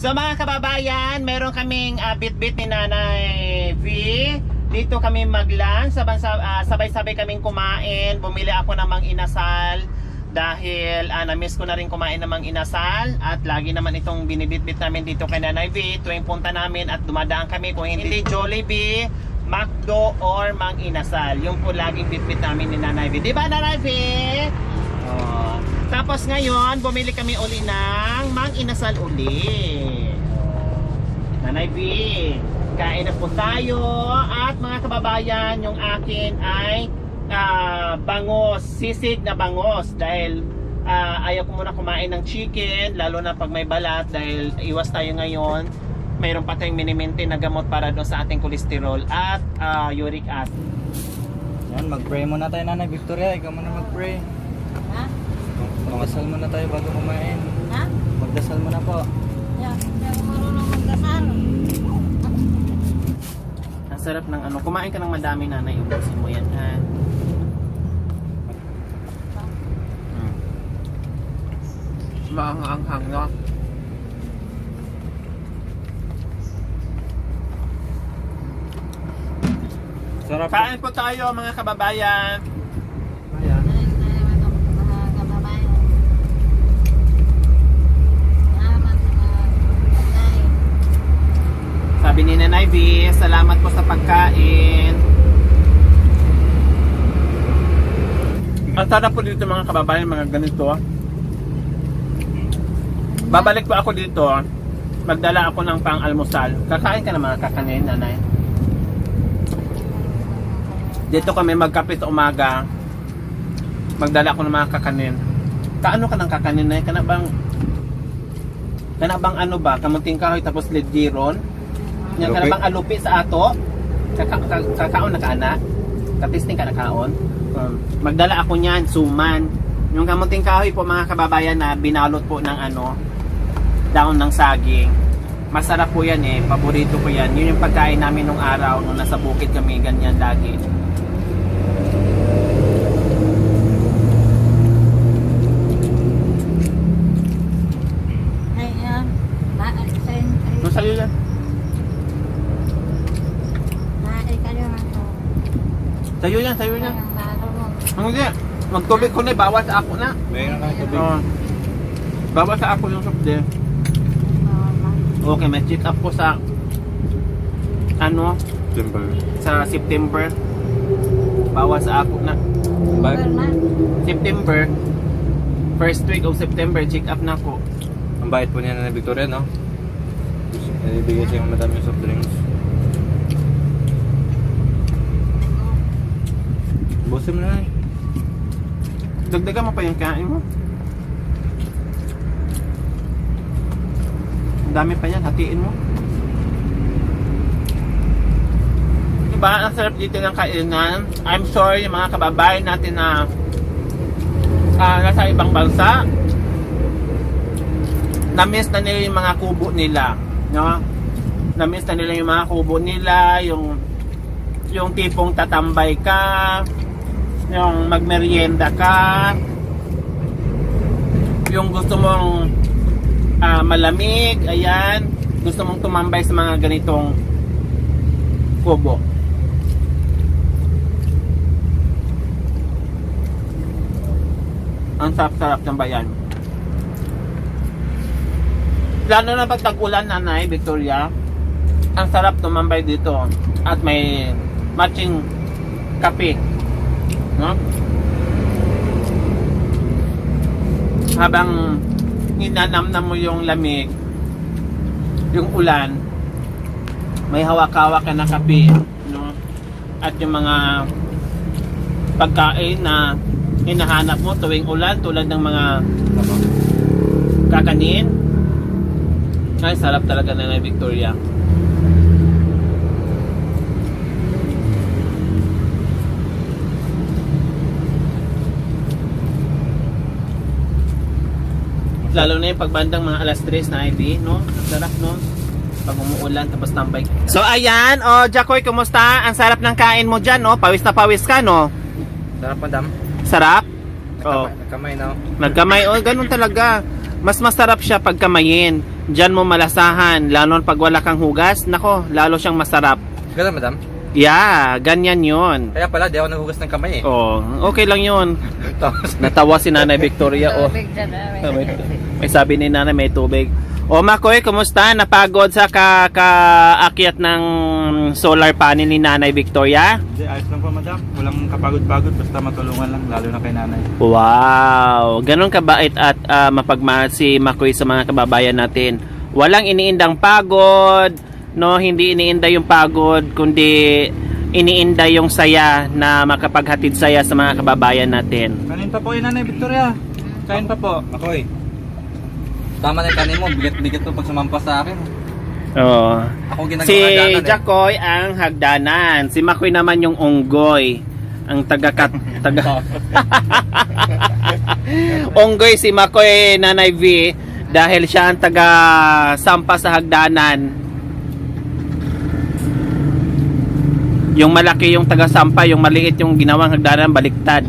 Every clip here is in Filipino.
So mga kababayan, meron kaming bit-bit ni Nanay V. Dito kami mag-lunch, sabay-sabay kaming kumain. Bumili ako ng mang inasal dahil na-miss ko na rin kumain ng mang inasal. At lagi naman itong binibit-bit namin dito kay Nanay V tuwing punta namin at dumadaan kami. Kung hindi Jollibee, McDo or mang inasal. Yung po laging bit-bit namin ni Nanay V. Diba Nanay V? Oh. Tapos ngayon, bumili kami uli ng mang inasal uli. Nanay V, kain na po tayo. At mga kababayan, yung akin ay bangos, sisig na bangos. Dahil ayaw ko muna kumain ng chicken, lalo na pag may balat. Dahil iwas tayo ngayon. Mayroon pa tayong mini-maintain na gamot para doon sa ating kolesterol at uric acid. Yan, mag-pray muna tayo, Nanay Victoria. Ikaw muna mag-pray. Ha? Magdasal muna tayo bago kumain. Ha? Magdasal muna po. Yeah, hindi ako marunong magdasal. Ang sarap ng ano. Kumain ka ng madami, Nanay. Ubusin mo yan, ha? Maanghang, no? Sarap. Kain po tayo, mga kababayan. Ayan. Sabi ni Nanay V, salamat po sa pagkain. Ang sarap po dito mga kababayan, mga ganito. Babalik po ako dito. Magdala ako ng pang-almusal. Kakain ka na mga kakanin, Nanay. Dito kami magkape sa umaga. Magdala ako ng mga kakanin. Kaano ka ng kakanin, Nay? Kana bang ano ba? Kamunting kahoy tapos lidgiron? Yan ka na bang alupi sa ato? Kakaon na ka na? Katisting ka na kaon? Magdala ako niyan, suman. Yung kamunting kahoy po mga kababayan na binalot po ng ano, daon ng saging. Masarap po yan eh, paborito ko yan. Yun yung pagkain namin nung araw, nung nasa bukid kami, ganyan lagi. Nung sa'yo yan? Sa'yo yan, sa'yo yan. Hindi, magtubig ko na, bawas sa ako na. Mayroon kang tubig. Bawas sa ako yung sukde. Okay, may check up ko sa ano, sa September. Bawas sa ako na. September, first week of September, check up na ko. Ang bait po niya, Nanay Victoria, no? Ibigay siya yung madami soft drinks. Busin mo na, Nay. Dagdagan mo pa yung kain mo. Ang dami pa yan, hatiin mo. Diba, ang sarap dito ng kainan. I'm sure yung mga kababayan natin na nasa ibang bansa, na-miss na nila yung mga kubo nila. No? Na-miss na nila yung mga kubo nila, yung tipong tatambay ka, yung magmerienda ka, yung gusto mong malamig, ayan, gusto mong tumambay sa mga ganitong kubo. Ang sarap-sarap ng bayan. Lalo na pag tag-ulan, Nanay Victoria, ang sarap tumambay dito at may matching kape, no? Habang ninanamnam mo yung lamig, yung ulan, may hawak-hawak ka na kape, no? At yung mga pagkain na hinahanap mo tuwing ulan, tulad ng mga kakanin. Ay, sarap talaga na Victoria. Lalo na yung pagbandang mga alas 3 na ID, no? Ang sarap, no? Pag umuulan, tapos tambay. So, ayan. O, Jacoy, kumusta? Ang sarap ng kain mo dyan, no? Pawis na pawis ka, no? Sarap, madam. Sarap? Nagkamay, no? Nagkamay. O, ganun talaga. Mas masarap siya pag kamayin. Diyan mo malasahan, lalo pag wala kang hugas. Nako, lalo siyang masarap. Ganun, madam? Yeah, ganyan yon. Kaya pala, di ako naghugas ng kamay eh. Oh, okay lang yon. Tapos, Natawa si Nanay Victoria. Oh, Tubig dyan, may sabi ni Nanay may tubig. O Makoy, kumusta? Napagod sa kaakyat ng solar panel ni Nanay Victoria? Hindi, ayos lang po madam. Walang kapagod-pagod, basta matulungan lang, lalo na kay nanay. Wow! Ganon kabait at mapagmahal si Makoy sa mga kababayan natin. Walang iniindang pagod, no? Hindi iniinda yung pagod, kundi iniinda yung saya na makapaghatid saya sa mga kababayan natin. Kanin pa po yung nanay Victoria. Kain pa po. Makoy. Tama na yung kanin mo, bigat-bigat to pag sumampas sa akin. Oo. Ako ginagawa Si hagdanan eh. Jacoy ang hagdanan. Si Makoy naman yung unggoy. Ang taga unggoy si Makoy, Nanay V, dahil siya ang taga sampa sa hagdanan. Yung malaki yung taga sampa, yung maliit yung ginawang hagdanan, baliktad.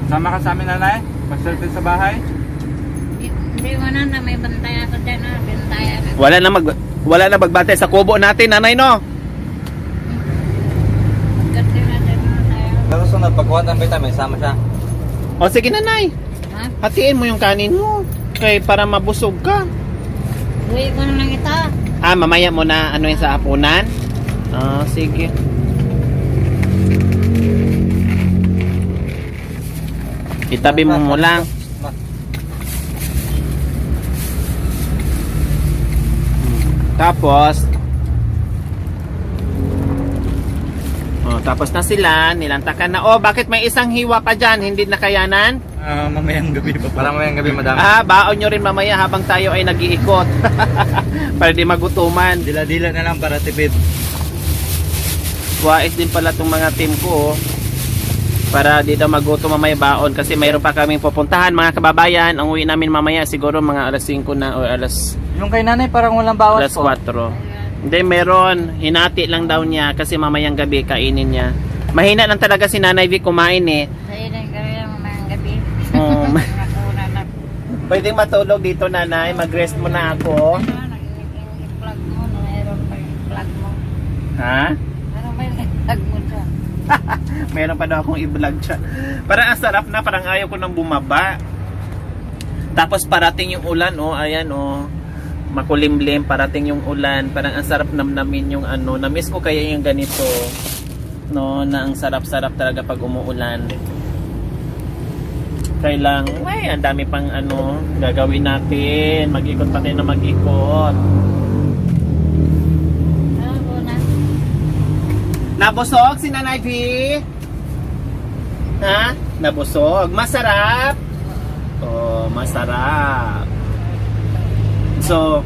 Sama ka sa amin nanay? Pag-survey sa bahay? Hindi mo na may bantay ako dyan. Bantay ako. Wala na magbantay sa kubo natin, Nanay, no? Kasi na dyan na tayo. Pero sunod, pagkuha ng vitamin, sama siya. O sige, Nanay. Ha? Hatiin mo yung kanin mo. Kay para mabusog ka. Uwi ko na lang ito. Mamaya mo na ano yung sa hapunan? Sige. Itabi mo lang. Tapos tapos na sila, nilantakan na. Bakit may isang hiwa pa dyan? Hindi nakayanan? Mamayang gabi pa po. Parang mayang gabi, madam. Baon nyo rin mamaya habang tayo ay nag-iikot. Para di magutuman. Dila-dila na lang para tipid. Wais din pala itong mga team ko, para di daw magutom mamaya baon. Kasi mayroon pa kaming pupuntahan, mga kababayan. Ang uwi namin mamaya siguro mga alas 5 na o alas Yung kay nanay parang walang bawas po. 4. Hindi, meron. Hinati lang daw niya kasi mamayang gabi kainin niya. Mahina lang talaga si Nanay V kumain eh. Sa'yo na kami ang mga gabi. Oh. Nakuna na. Pwedeng matulog dito, Nanay. Mag-rest muna ako. Plug mo. Mayroon pa yung plug mo. Ha? Ano ba yung plug mo dyan? Meron pa daw akong i-vlog siya. Parang ang sarap na, parang ayaw ko nang bumaba. Tapos parating yung ulan, ayan, makulimlim, parating yung ulan. Parang ang sarap namnamin yung na-miss ko kaya yung ganito, no, na ang sarap-sarap talaga pag umuulan. Kailang, ang dami pang gagawin natin. Mag-ikot pa tayo na mag-ikot. Ano na? Nabusog si Nanay V? Ha? Nabusog? Masarap? Masarap. So,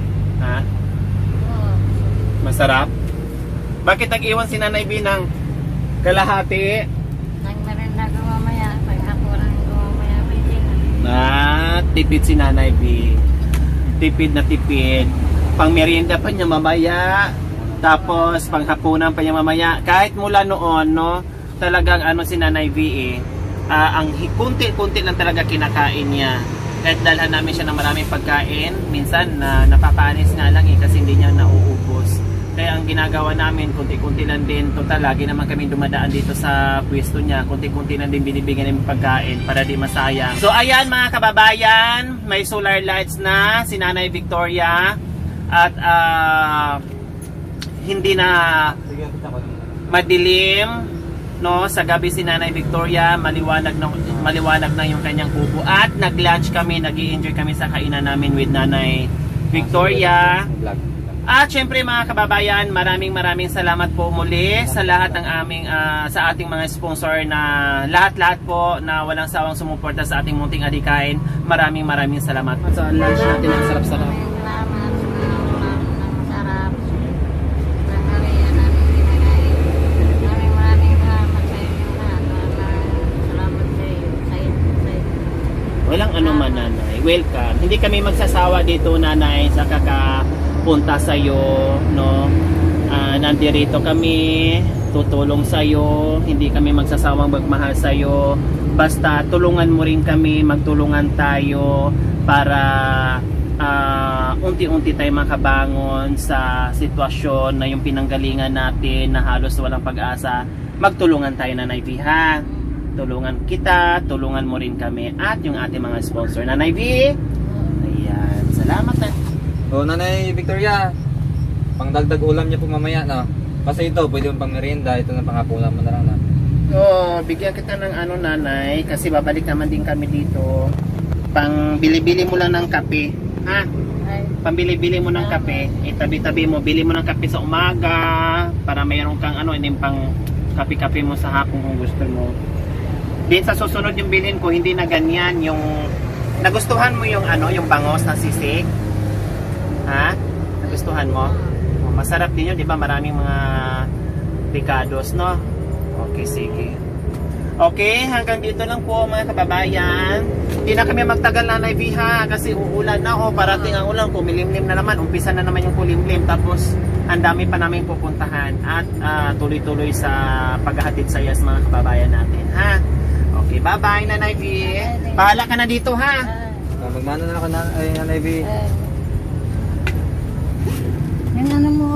masarap? Bakit nag-iwan si Nanay B ng kalahati? Nagmerenda ko mamaya. Paghapunan ko mamaya. Pwede na. Tipid si Nanay B. Tipid na tipid. Pang merienda pa niya mamaya. Tapos panghapunan pa niya mamaya. Kahit mula noon, talagang si Nanay V ang kunti-kunti lang talaga kinakain niya. Kahit dalhan namin siya ng maraming pagkain, minsan napapanis nga lang kasi hindi niya nauubos. Kaya ang ginagawa namin, kunti-kunti lang din. Total, lagi naman kami dumadaan dito sa pwesto niya. Kunti-kunti lang din binibigyan namin pagkain para di masayang. So ayan mga kababayan, may solar lights na si Nanay Victoria. At hindi na madilim. Sa gabi si Nanay Victoria, maliwanag na yung kanyang kubo. At nag-lunch kami, nag-i-enjoy kami sa kainan namin with Nanay Victoria. At syempre mga kababayan, maraming salamat po muli sa lahat ng sa ating mga sponsor na lahat po na walang sawang sumuporta sa ating munting adikain. Maraming salamat. Sa lunch natin ang sarap-sarap. Salamat sa mga ulam na masarap. Nanghalian namin kinakain. Maraming salamat sa inyo lahat. Salamat sa iyo. Sa iyo. Walang anuman, Nanay. Welcome. Hindi kami magsasawa dito, Nanay, sa kakapunta sa iyo, nandirito kami, tutulong sa'yo, hindi kami magsasawang magmahal sa'yo. Basta tulungan mo rin kami, magtulungan tayo para unti-unti tayo makabangon sa sitwasyon na yung pinanggalingan natin na halos walang pag-asa. Magtulungan tayo, Nanay V, ha? Tulungan kita, tulungan mo rin kami at yung ating mga sponsor. Nanay V, ayan, salamat na. O, Nanay Victoria, pangdagdag ulam niya po mamaya, no? Kasi ito, pwede mong pang merienda, ito na panghapunan mo na lang, no? Oo, bigyan kita ng ano, Nanay, kasi babalik naman din kami dito. Pang bili-bili mo lang ng kape, ha? Ay, Pambili-bili mo ng kape, itabi-tabi mo, bili mo ng kape sa umaga para mayroon kang ano, hindi pang kape-kape mo sa hapon kung gusto mo. Din sa susunod yung bilhin ko, hindi na ganyan yung nagustuhan mo yung ano, yung bangos na sisig. Ha? Nagustuhan mo? Oh, masarap din yun, di ba? Maraming mga picados, no? Okay, sige. Okay, hanggang dito lang po mga kababayan. Hindi na kami magtagal, Nanay V, ha, kasi uulan na. O, parating ang ulan, kumilimlim na naman. Umpisa na naman yung kulimlim. Tapos, ang dami pa namin pupuntahan. At tuloy-tuloy sa paghahatid sa yes mga kababayan natin, ha? Okay, bye-bye, Nanay V. Bahala ka na dito, ha? Magmano na ako, Nanay V. yung ano mo,